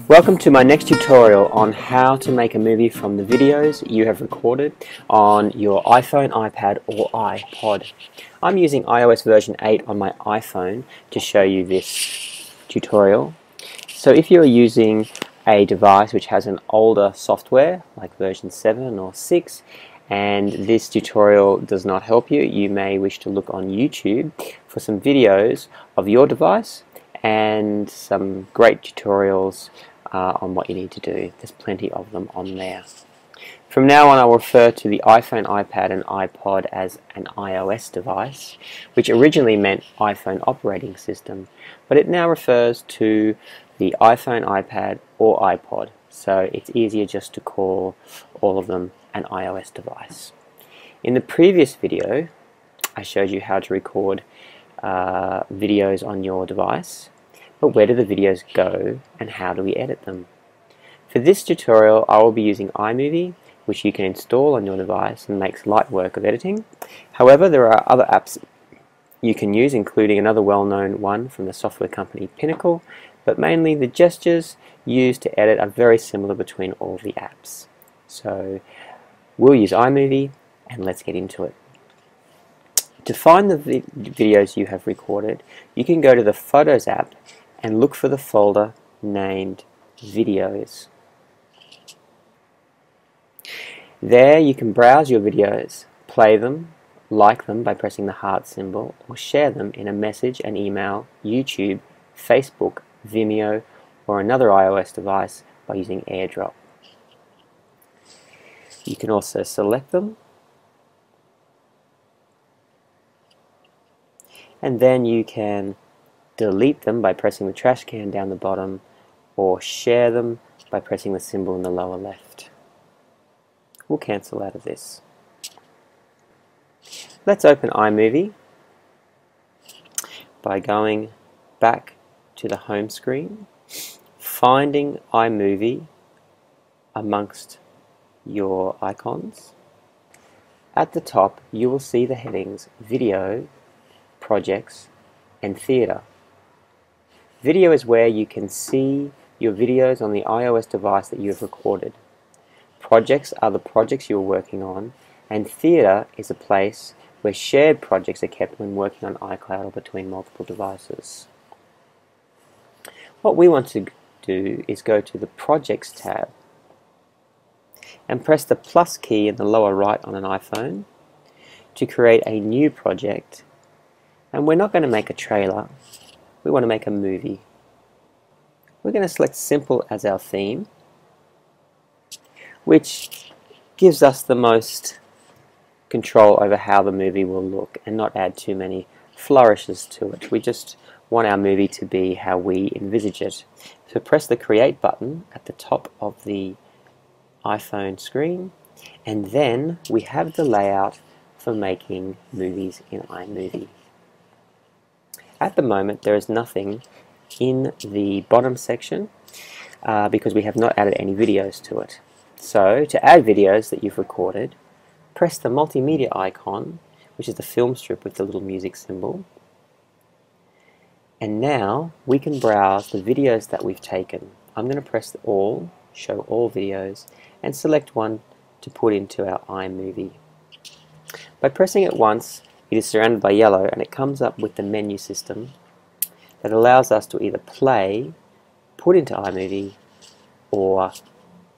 Welcome to my next tutorial on how to make a movie from the videos you have recorded on your iPhone, iPad or iPod. I'm using iOS version 8 on my iPhone to show you this tutorial. So if you're using a device which has an older software like version 7 or 6 and this tutorial does not help you, you may wish to look on YouTube for some videos of your device and some great tutorials on what you need to do. There's plenty of them on there. From now on, I'll refer to the iPhone, iPad and iPod as an iOS device, which originally meant iPhone operating system, but it now refers to the iPhone, iPad or iPod, so it's easier just to call all of them an iOS device. In the previous video, I showed you how to record videos on your device, but where do the videos go and how do we edit them? For this tutorial, I will be using iMovie, which you can install on your device and makes light work of editing. However, there are other apps you can use, including another well-known one from the software company Pinnacle, but mainly the gestures used to edit are very similar between all the apps. So we'll use iMovie and let's get into it. To find the videos you have recorded, you can go to the Photos app and look for the folder named Videos. There you can browse your videos, play them, like them by pressing the heart symbol, or share them in a message and email, YouTube, Facebook, Vimeo, or another iOS device by using AirDrop. You can also select them, and then you can delete them by pressing the trash can down the bottom, or share them by pressing the symbol in the lower left. We'll cancel out of this. Let's open iMovie by going back to the home screen, finding iMovie amongst your icons. At the top you will see the headings Video, Projects and Theatre. Video is where you can see your videos on the iOS device that you have recorded. Projects are the projects you are working on, and Theatre is a place where shared projects are kept when working on iCloud or between multiple devices. What we want to do is go to the Projects tab and press the plus key in the lower right on an iPhone to create a new project. And we're not going to make a trailer, we want to make a movie. We're going to select Simple as our theme, which gives us the most control over how the movie will look and not add too many flourishes to it. We just want our movie to be how we envisage it. So press the Create button at the top of the iPhone screen, and then we have the layout for making movies in iMovie. At the moment there is nothing in the bottom section because we have not added any videos to it. So to add videos that you've recorded, press the multimedia icon, which is the film strip with the little music symbol, and now we can browse the videos that we've taken. I'm going to press All, Show All Videos, and select one to put into our iMovie. By pressing it once, it is surrounded by yellow and it comes up with the menu system that allows us to either play, put into iMovie, or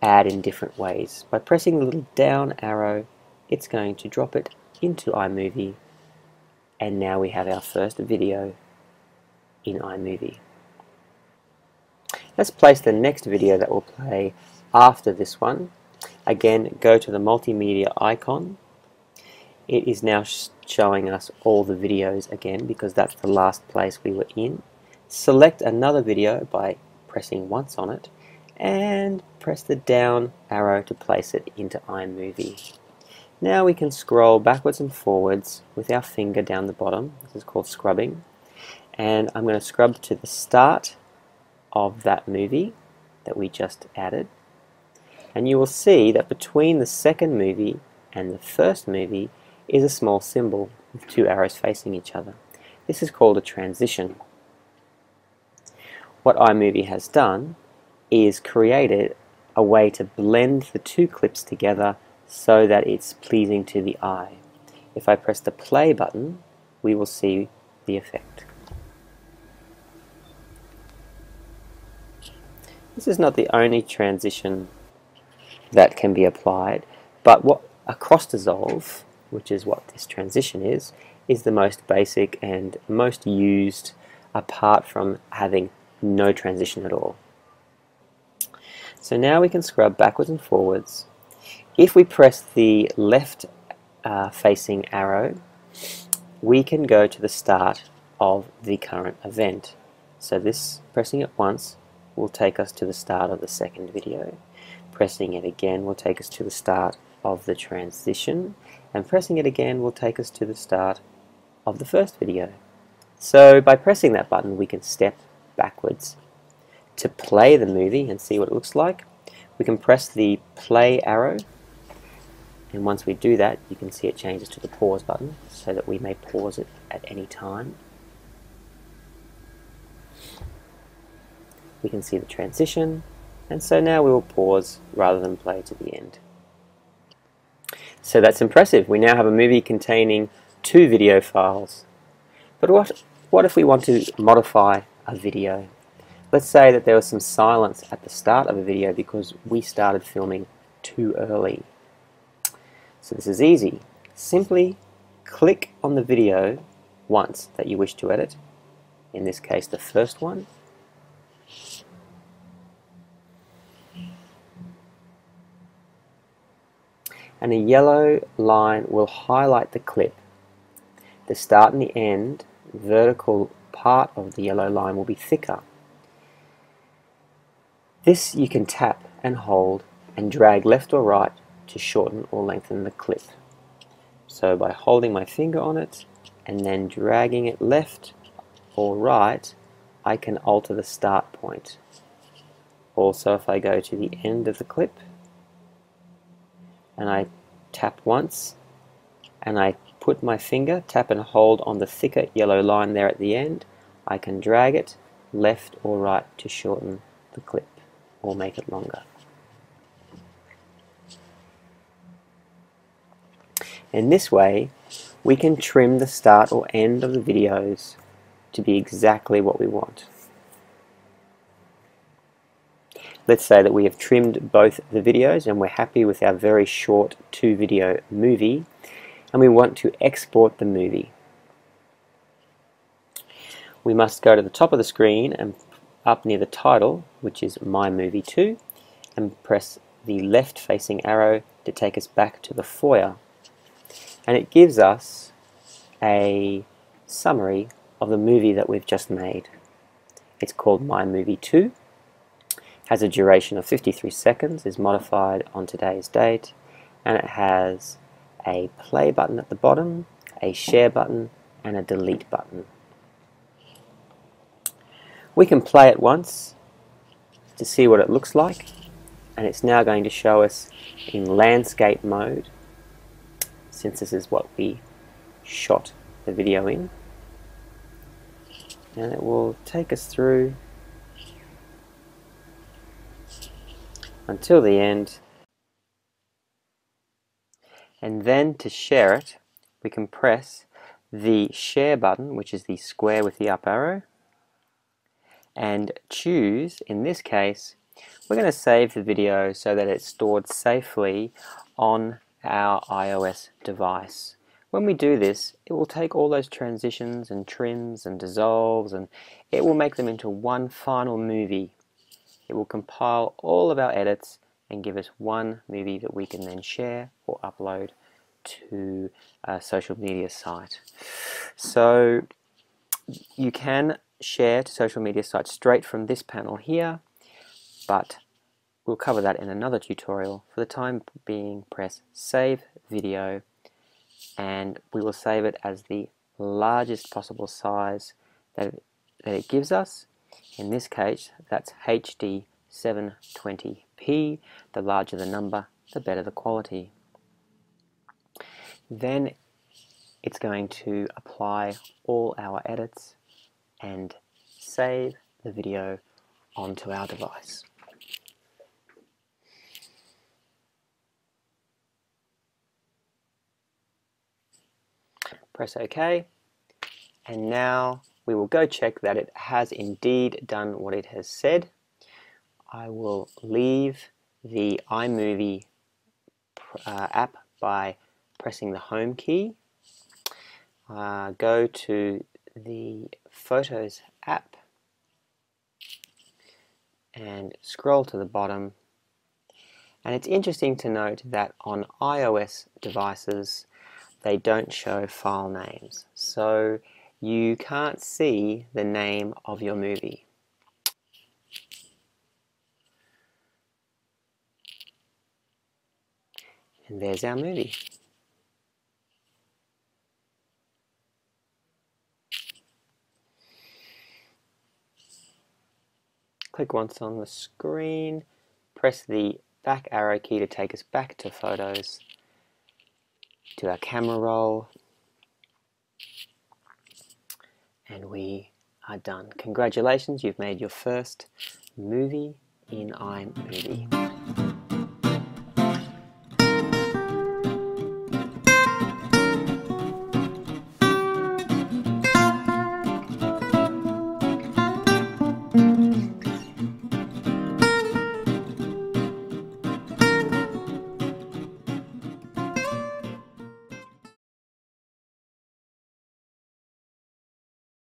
add in different ways. By pressing the little down arrow, it's going to drop it into iMovie, and now we have our first video in iMovie. Let's place the next video that will play after this one. Again, go to the multimedia icon. It is now showing us all the videos again because that's the last place we were in. Select another video by pressing once on it and press the down arrow to place it into iMovie. Now we can scroll backwards and forwards with our finger down the bottom. This is called scrubbing, and I'm going to scrub to the start of that movie that we just added, and you will see that between the second movie and the first movie is a small symbol with two arrows facing each other. This is called a transition. What iMovie has done is created a way to blend the two clips together so that it's pleasing to the eye. If I press the play button, we will see the effect. This is not the only transition that can be applied, but what a cross dissolve, which is what this transition is the most basic and most used apart from having no transition at all. So now we can scrub backwards and forwards. If we press the left facing arrow, we can go to the start of the current event. So this, pressing it once, will take us to the start of the second video. Pressing it again will take us to the start of the transition, and pressing it again will take us to the start of the first video. So by pressing that button, we can step backwards. To play the movie and see what it looks like, we can press the play arrow, and once we do that, you can see it changes to the pause button so that we may pause it at any time. We can see the transition, and so now we will pause rather than play to the end. So that's impressive. We now have a movie containing 2 video files. But what if we want to modify a video? Let's say that there was some silence at the start of a video because we started filming too early. So this is easy. Simply click on the video once that you wish to edit, in this case the first one, and a yellow line will highlight the clip. The start and the end vertical part of the yellow line will be thicker. This you can tap and hold and drag left or right to shorten or lengthen the clip. So by holding my finger on it and then dragging it left or right, I can alter the start point. Also, if I go to the end of the clip and I tap once and I put my finger, tap and hold on the thicker yellow line there at the end, I can drag it left or right to shorten the clip or make it longer. In this way, we can trim the start or end of the videos to be exactly what we want. Let's say that we have trimmed both the videos and we're happy with our very short 2-video movie, and we want to export the movie. We must go to the top of the screen and up near the title, which is My Movie 2, and press the left facing arrow to take us back to the foyer. And it gives us a summary of the movie that we've just made. It's called My Movie 2, has a duration of 53 seconds, is modified on today's date, and it has a play button at the bottom, a share button, and a delete button. We can play it once to see what it looks like, and it's now going to show us in landscape mode, since this is what we shot the video in, and it will take us through until the end. And then to share it, we can press the share button, which is the square with the up arrow, and choose, in this case, we're going to save the video so that it's stored safely on our iOS device. When we do this, it will take all those transitions and trims and dissolves and it will make them into one final movie. It will compile all of our edits and give us one movie that we can then share or upload to a social media site. So you can share to social media sites straight from this panel here, but we'll cover that in another tutorial. For the time being, press Save Video, and we will save it as the largest possible size that it gives us. In this case, that's HD 720p. The larger the number, the better the quality. Then it's going to apply all our edits and save the video onto our device. Press OK, and now we will go check that it has indeed done what it has said. I will leave the iMovie app by pressing the home key. Go to the Photos app and scroll to the bottom. And it's interesting to note that on iOS devices they don't show file names, so you can't see the name of your movie. And there's our movie. Click once on the screen, press the back arrow key to take us back to Photos, to our camera roll, and we are done. Congratulations, you've made your first movie in iMovie.